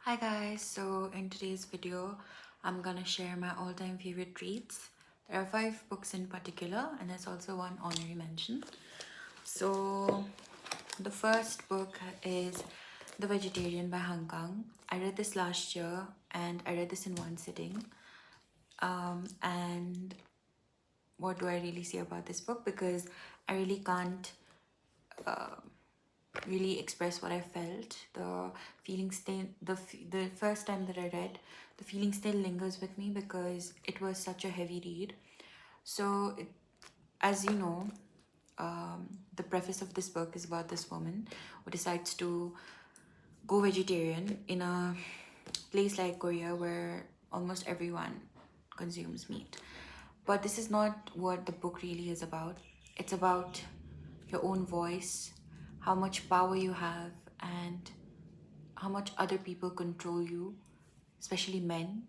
Hi guys, so in today's video, I'm gonna share my all-time favorite reads. There are 5 books in particular, and there's also one honorary mention. So the first book is The Vegetarian by Han Kang. I read this last year, and I read this in one sitting. And what do I really say about this book? Because I really can't really express what I felt. The feeling still, the first time that I read, the feeling still lingers with me because it was such a heavy read. So, as you know, the preface of this book is about this woman who decides to go vegetarian in a place like Korea where almost everyone consumes meat. But this is not what the book really is about. It's about your own voice, how much power you have, and how much other people control you, especially men.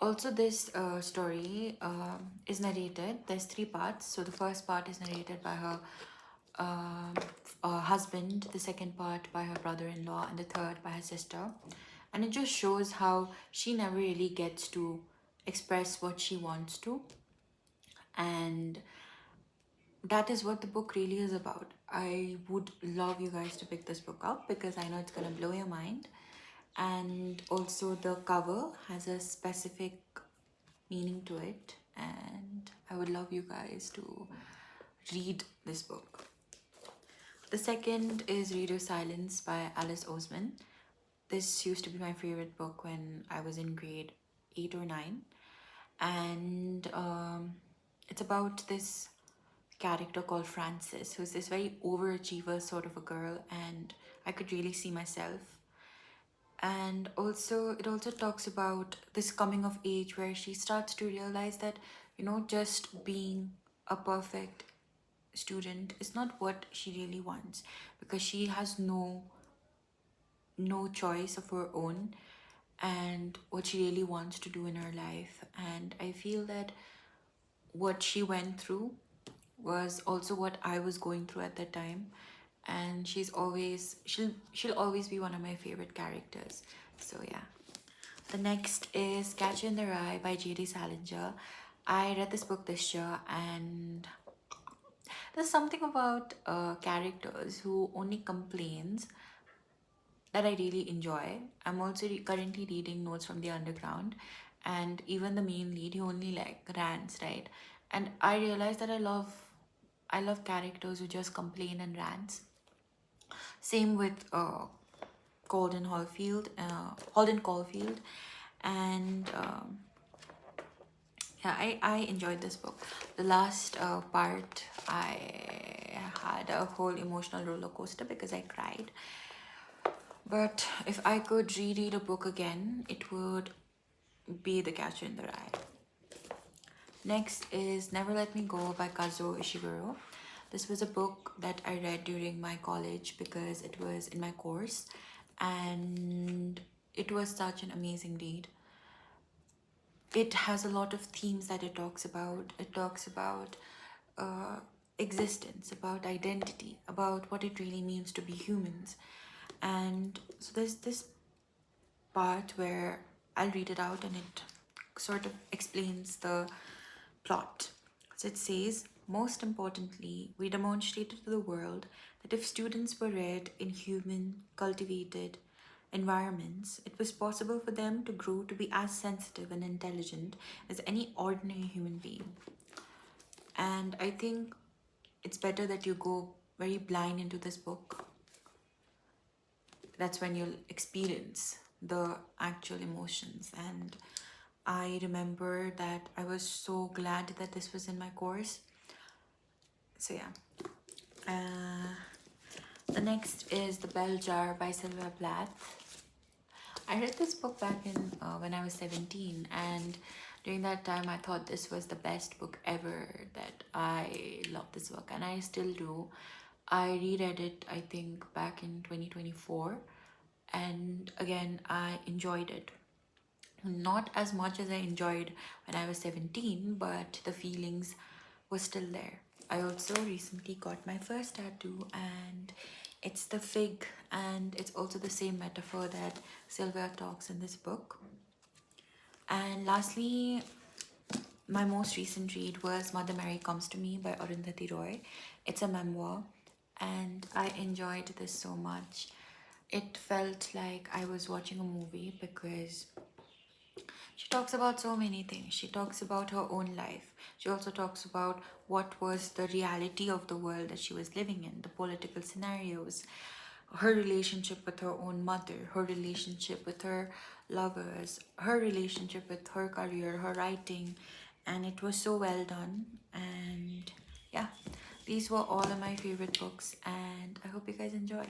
Also, this story is narrated. There's 3 parts. So the first part is narrated by her um husband, the second part by her brother-in-law, and the third by her sister. And it just shows how she never really gets to express what she wants to, and that is what the book really is about. I would love you guys to pick this book up because I know it's gonna blow your mind. And also, the cover has a specific meaning to it, and I would love you guys to read this book. The second is Reader Silence by Alice Oseman. This used to be my favorite book when I was in grade 8 or 9, and it's about this character called Frances, who's this very overachiever sort of a girl, and I could really see myself. And also, it also talks about this coming of age where she starts to realize that, just being a perfect student is not what she really wants, because she has no choice of her own and what she really wants to do in her life. And I feel that what she went through was also what I was going through at that time, and she'll always be one of my favorite characters. So yeah. The next is Catcher in the Rye by J.D. Salinger. I read this book this year, and there's something about characters who only complains that I really enjoy. I'm also currently reading Notes from the Underground, and even the main lead, he only like rants, right? And I realized that I love characters who just complain and rants. Same with Holden Caulfield, and yeah, I enjoyed this book. The last part, I had a whole emotional roller coaster because I cried. But if I could reread a book again, it would be The Catcher in the Rye. Next is Never Let Me Go by Kazuo Ishiguro. This was a book that I read during my college because it was in my course, and it was such an amazing read. It has a lot of themes that it talks about. It talks about uh, existence, about identity, about what it really means to be humans. And so there's this part where I'll read it out and it sort of explains the plot. So it says, most importantly, we demonstrated to the world that if students were reared in human, cultivated environments, it was possible for them to grow to be as sensitive and intelligent as any ordinary human being. And I think it's better that you go very blind into this book. That's when you'll experience the actual emotions. And I remember that I was so glad that this was in my course. So yeah. The next is The Bell Jar by Sylvia Plath. I read this book back in when I was 17, and during that time I thought this was the best book ever, that I love this book and I still do. I reread it, I think, back in 2024, and again I enjoyed it. Not as much as I enjoyed when I was 17, but the feelings were still there. I also recently got my first tattoo, and It's the fig, and it's also the same metaphor that Sylvia talks in this book. And lastly, my most recent read was Mother Mary Comes to Me by Arundhati Roy. It's a memoir, and I enjoyed this so much. It felt like I was watching a movie because she talks about so many things. She talks about her own life. She also talks about what was the reality of the world that she was living in, the political scenarios, her relationship with her own mother, her relationship with her lovers, her relationship with her career, her writing, and it was so well done. And yeah, these were all of my favorite books, and I hope you guys enjoy.